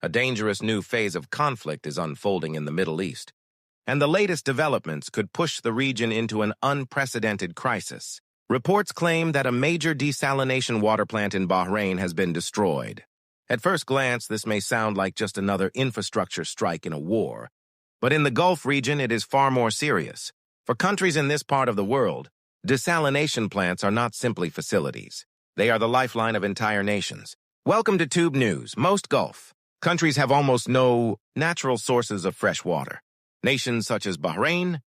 A dangerous new phase of conflict is unfolding in the Middle East, and the latest developments could push the region into an unprecedented crisis. Reports claim that a major desalination water plant in Bahrain has been destroyed. At first glance, this may sound like just another infrastructure strike in a war, but in the Gulf region, it is far more serious. For countries in this part of the world, desalination plants are not simply facilities. They are the lifeline of entire nations. Welcome to Tube News. Most Gulf countries have almost no natural sources of fresh water. Nations such as Bahrain,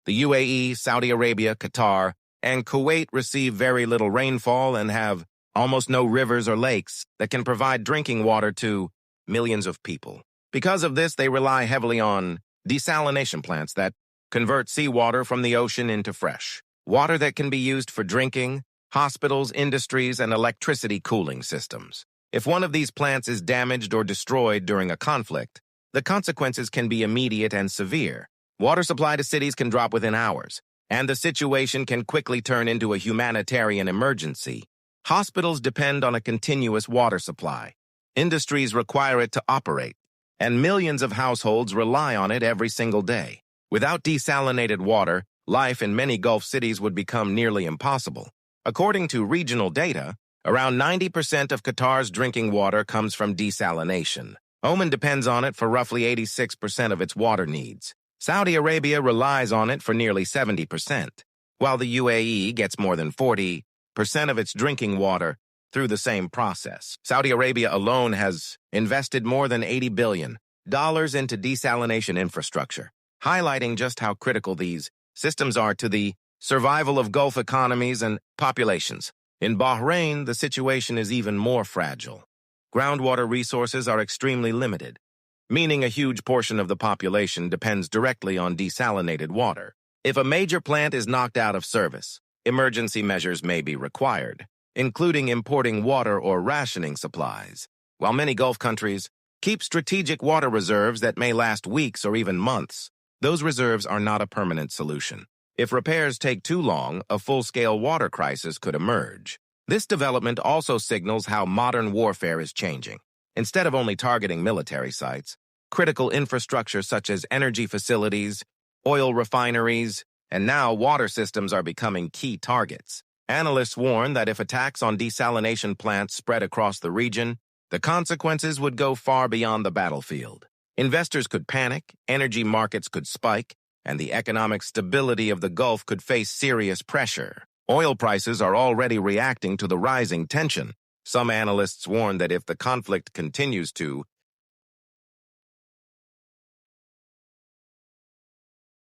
the UAE, Saudi Arabia, Qatar, and Kuwait receive very little rainfall and have almost no rivers or lakes that can provide drinking water to millions of people. Because of this, they rely heavily on desalination plants that convert seawater from the ocean into fresh water that can be used for drinking, hospitals, industries, and electricity cooling systems. If one of these plants is damaged or destroyed during a conflict, the consequences can be immediate and severe. Water supply to cities can drop within hours, and the situation can quickly turn into a humanitarian emergency. Hospitals depend on a continuous water supply. Industries require it to operate, and millions of households rely on it every single day. Without desalinated water, life in many Gulf cities would become nearly impossible. According to regional data, around 90% of Qatar's drinking water comes from desalination. Oman depends on it for roughly 86% of its water needs. Saudi Arabia relies on it for nearly 70%, while the UAE gets more than 40% of its drinking water through the same process. Saudi Arabia alone has invested more than $80 billion into desalination infrastructure, highlighting just how critical these systems are to the survival of Gulf economies and populations. In Bahrain, the situation is even more fragile. Groundwater resources are extremely limited, meaning a huge portion of the population depends directly on desalinated water. If a major plant is knocked out of service, emergency measures may be required, including importing water or rationing supplies. While many Gulf countries keep strategic water reserves that may last weeks or even months, those reserves are not a permanent solution. If repairs take too long, a full-scale water crisis could emerge. This development also signals how modern warfare is changing. Instead of only targeting military sites, critical infrastructure such as energy facilities, oil refineries, and now water systems are becoming key targets. Analysts warn that if attacks on desalination plants spread across the region, the consequences would go far beyond the battlefield. Investors could panic, energy markets could spike, and the economic stability of the Gulf could face serious pressure. Oil prices are already reacting to the rising tension. Some analysts warn that if the conflict continues to